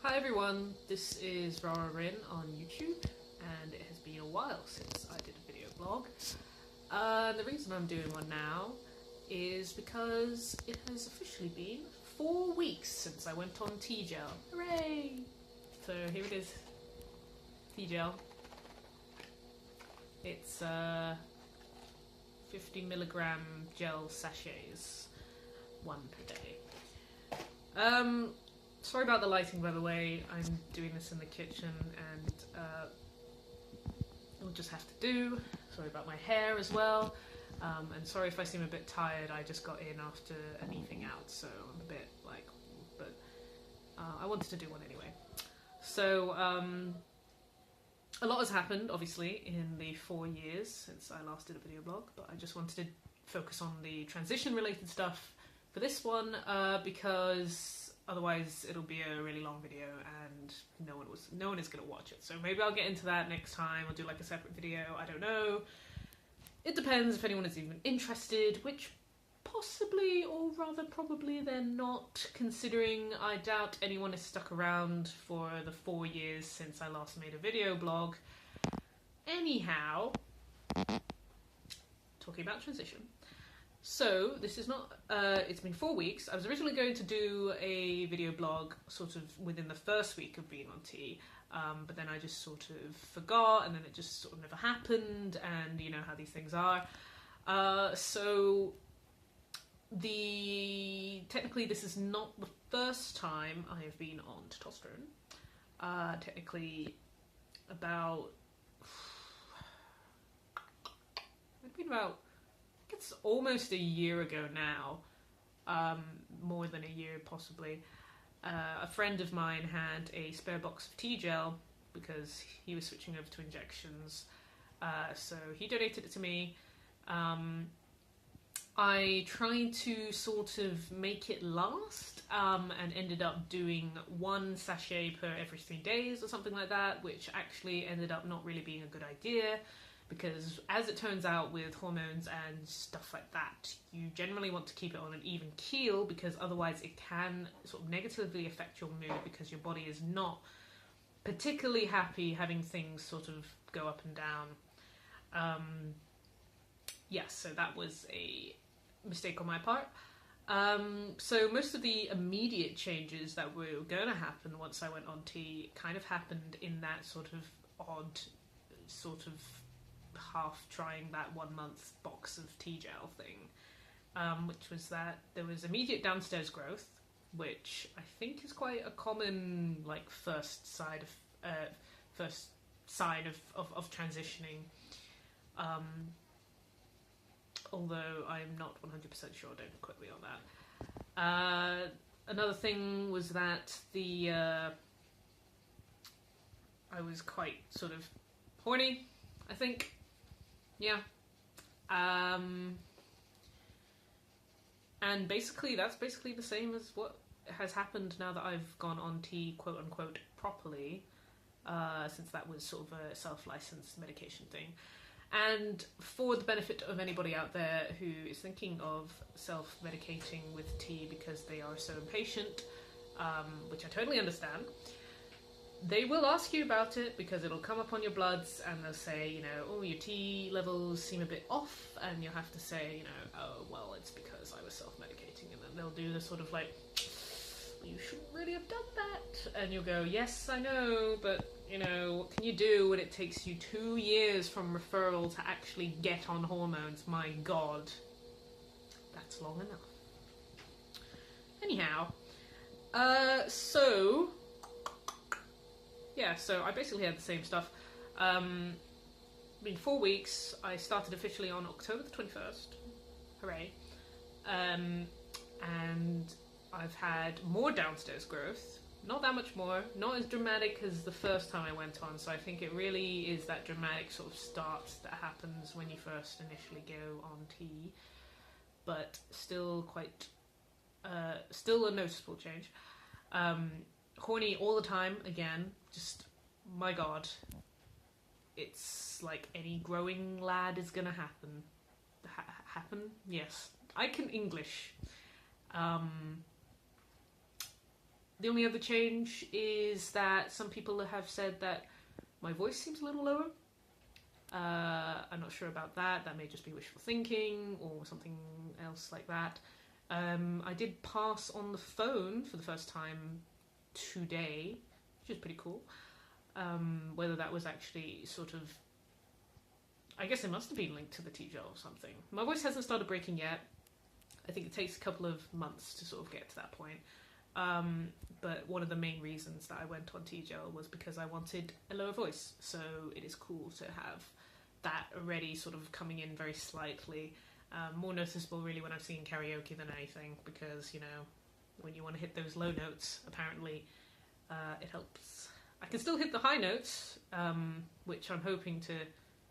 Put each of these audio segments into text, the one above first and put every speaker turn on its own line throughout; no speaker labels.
Hi everyone, this is Rara Rin on YouTube, and it has been a while since I did a video blog. The reason I'm doing one now is because it has officially been 4 weeks since I went on T-Gel. Hooray! So here it is, T-Gel. It's 50 milligram gel sachets, one per day. Sorry about the lighting, by the way. I'm doing this in the kitchen and we'll just have to do. Sorry about my hair as well. And sorry if I seem a bit tired. I just got in after an evening out, so I'm a bit like, but I wanted to do one anyway. So a lot has happened, obviously, in the 4 years since I last did a video blog, but I just wanted to focus on the transition related stuff for this one because otherwise it'll be a really long video and no one is going to watch it. So maybe I'll get into that next time. I'll do like a separate video. I don't know. It depends if anyone is even interested, which possibly, or rather probably they're not, considering I doubt anyone has stuck around for the 4 years since I last made a video blog. Anyhow, talking about transition. So, this is not, it's been 4 weeks. I was originally going to do a video blog sort of within the first week of being on T, but then I just sort of forgot, and then it just sort of never happened, and you know how these things are. So, technically this is not the first time I have been on testosterone. Technically, it's almost a year ago now, more than a year possibly. A friend of mine had a spare box of T-Gel because he was switching over to injections, so he donated it to me. I tried to sort of make it last, and ended up doing 1 sachet per every 3 days or something like that, which actually ended up not really being a good idea. Because as it turns out with hormones and stuff like that, you generally want to keep it on an even keel, because otherwise it can sort of negatively affect your mood, because your body is not particularly happy having things sort of go up and down. Yes, so that was a mistake on my part. So most of the immediate changes that were going to happen once I went on T kind of happened in that sort of odd sort of half trying that 1 month box of T-Gel thing, which was that there was immediate downstairs growth, which I think is quite a common like first sign of transitioning, although I'm not 100% sure, don't quote me on that. Another thing was that I was quite sort of horny, I think. Yeah. And basically, that's basically the same as what has happened now that I've gone on T, quote unquote, properly, since that was sort of a self-licensed medication thing. And for the benefit of anybody out there who is thinking of self-medicating with T because they are so impatient, which I totally understand, they will ask you about it because it'll come up on your bloods and they'll say, you know, oh, your T levels seem a bit off, and you'll have to say, you know, oh, well, it's because I was self-medicating, and then they'll do the sort of like, you shouldn't really have done that, and you'll go, yes, I know, but, you know, what can you do when it takes you 2 years from referral to actually get on hormones? My God, that's long enough. Anyhow, yeah, so I basically had the same stuff. In 4 weeks, I started officially on October the 21st. Hooray. And I've had more downstairs growth. Not that much more. Not as dramatic as the first time I went on, so I think it really is that dramatic sort of start that happens when you first initially go on T. But still quite... still a noticeable change. Horny all the time, again, just, my God, it's like any growing lad is gonna happen. Happen? Yes. I can English. The only other change is that some people have said that my voice seems a little lower. I'm not sure about that. That may just be wishful thinking or something else like that. I did pass on the phone for the first time today, which is pretty cool. Whether that was actually sort of... I guess it must have been linked to the TGL or something. My voice hasn't started breaking yet. I think it takes a couple of months to sort of get to that point. But one of the main reasons that I went on TGL was because I wanted a lower voice. So it is cool to have that already sort of coming in very slightly. More noticeable really when I'm singing karaoke than anything, because, you know, when you want to hit those low notes, apparently it helps. I can still hit the high notes, which I'm hoping to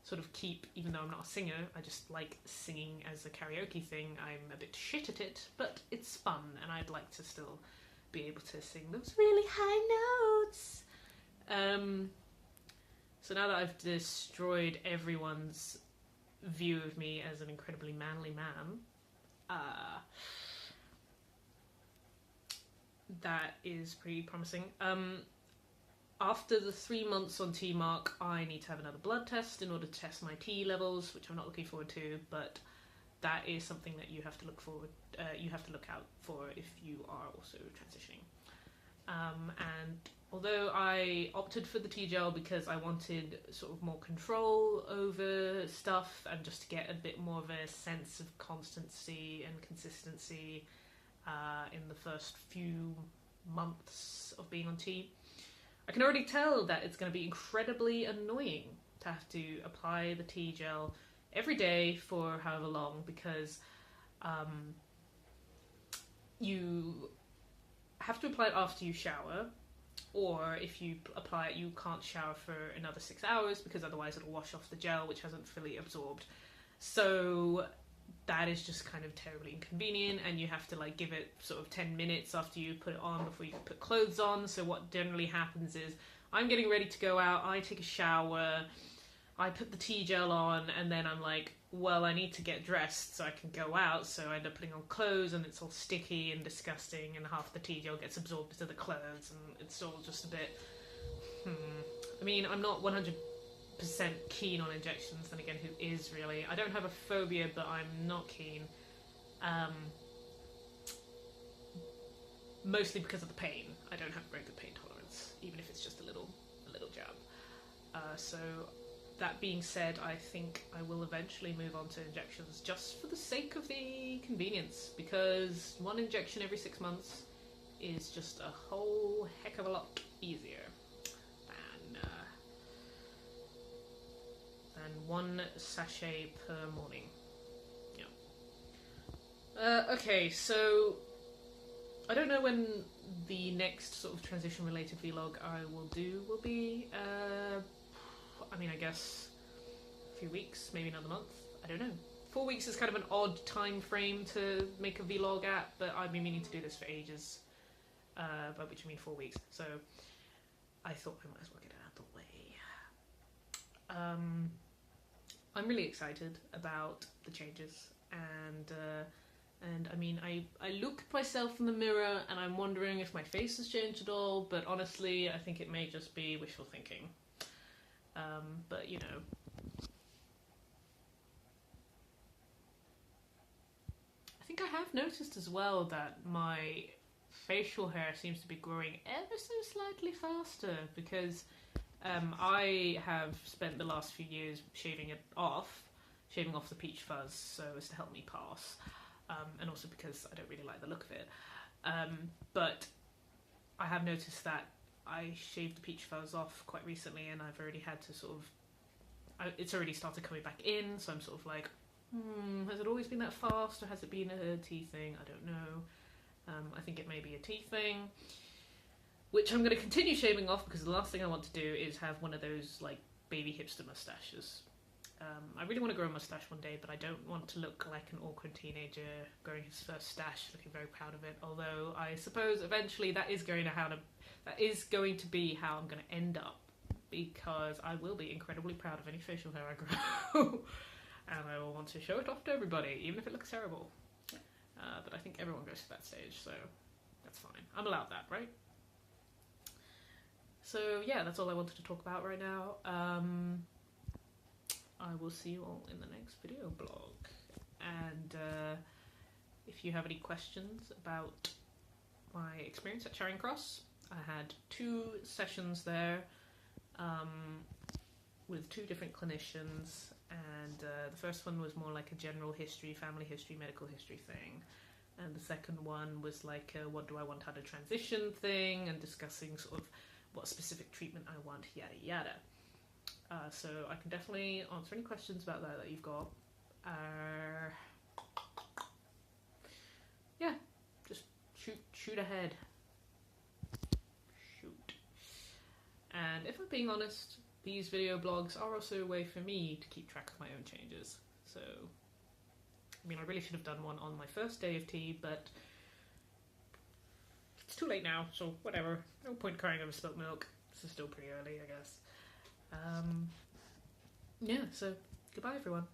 sort of keep, even though I'm not a singer. I just like singing as a karaoke thing. I'm a bit shit at it, but it's fun, and I'd like to still be able to sing those really high notes. So now that I've destroyed everyone's view of me as an incredibly manly man, that is pretty promising. After the 3 months on TMark, I need to have another blood test in order to test my T levels, which I'm not looking forward to, but that is something that you have to look out for if you are also transitioning. And although I opted for the TGL because I wanted sort of more control over stuff and just to get a bit more of a sense of constancy and consistency in the first few months of being on T, I can already tell that it's going to be incredibly annoying to have to apply the T gel every day for however long, because you have to apply it after you shower, or if you apply it you can't shower for another 6 hours because otherwise it'll wash off the gel, which hasn't fully absorbed. So that is just kind of terribly inconvenient, and you have to like give it sort of 10 minutes after you put it on before you can put clothes on. So what generally happens is I'm getting ready to go out, I take a shower, I put the T gel on, and then I'm like, well, I need to get dressed so I can go out, so I end up putting on clothes and it's all sticky and disgusting, and half the T gel gets absorbed into the clothes, and it's all just a bit I mean, I'm not 100% keen on injections, then again, who is really? I don't have a phobia, but I'm not keen. Mostly because of the pain. I don't have very good pain tolerance, even if it's just a little jab. So that being said, I think I will eventually move on to injections just for the sake of the convenience, because one injection every 6 months is just a whole heck of a lot easier than one sachet per morning. Yeah. Okay, so I don't know when the next sort of transition related vlog I will do will be. I mean, I guess a few weeks, maybe another month. I don't know. 4 weeks is kind of an odd time frame to make a vlog at, but I've been meaning to do this for ages. By which I mean 4 weeks. So I thought I might as well get it out of the way. I'm really excited about the changes, and I mean, I look at myself in the mirror and I'm wondering if my face has changed at all, but honestly I think it may just be wishful thinking. But you know, I think I have noticed as well that my facial hair seems to be growing ever so slightly faster, because I have spent the last few years shaving off the peach fuzz so as to help me pass, and also because I don't really like the look of it. But I have noticed that I shaved the peach fuzz off quite recently, and I've already had to sort of... it's already started coming back in, so I'm sort of like, has it always been that fast, or has it been a tea thing? I don't know. I think it may be a tea thing, which I'm going to continue shaving off, because the last thing I want to do is have one of those like baby hipster mustaches. I really want to grow a mustache one day, but I don't want to look like an awkward teenager growing his first stash, looking very proud of it. Although I suppose eventually that is going to be how I'm going to end up, because I will be incredibly proud of any facial hair I grow, and I will want to show it off to everybody, even if it looks terrible. But I think everyone goes to that stage, so that's fine. I'm allowed that, right? So yeah, that's all I wanted to talk about right now. I will see you all in the next video blog. And if you have any questions about my experience at Charing Cross, I had 2 sessions there with 2 different clinicians, and the first one was more like a general history, family history, medical history thing, and the second one was like a what do I want out of transition thing, and discussing sort of what specific treatment I want, yada yada. So I can definitely answer any questions about that you've got. Yeah, just shoot ahead. Shoot. And if I'm being honest, these video blogs are also a way for me to keep track of my own changes. So, I mean, I really should have done one on my first day of tea, but it's too late now, so whatever. No point crying over spilt milk. This is still pretty early, I guess. Yeah, so goodbye everyone.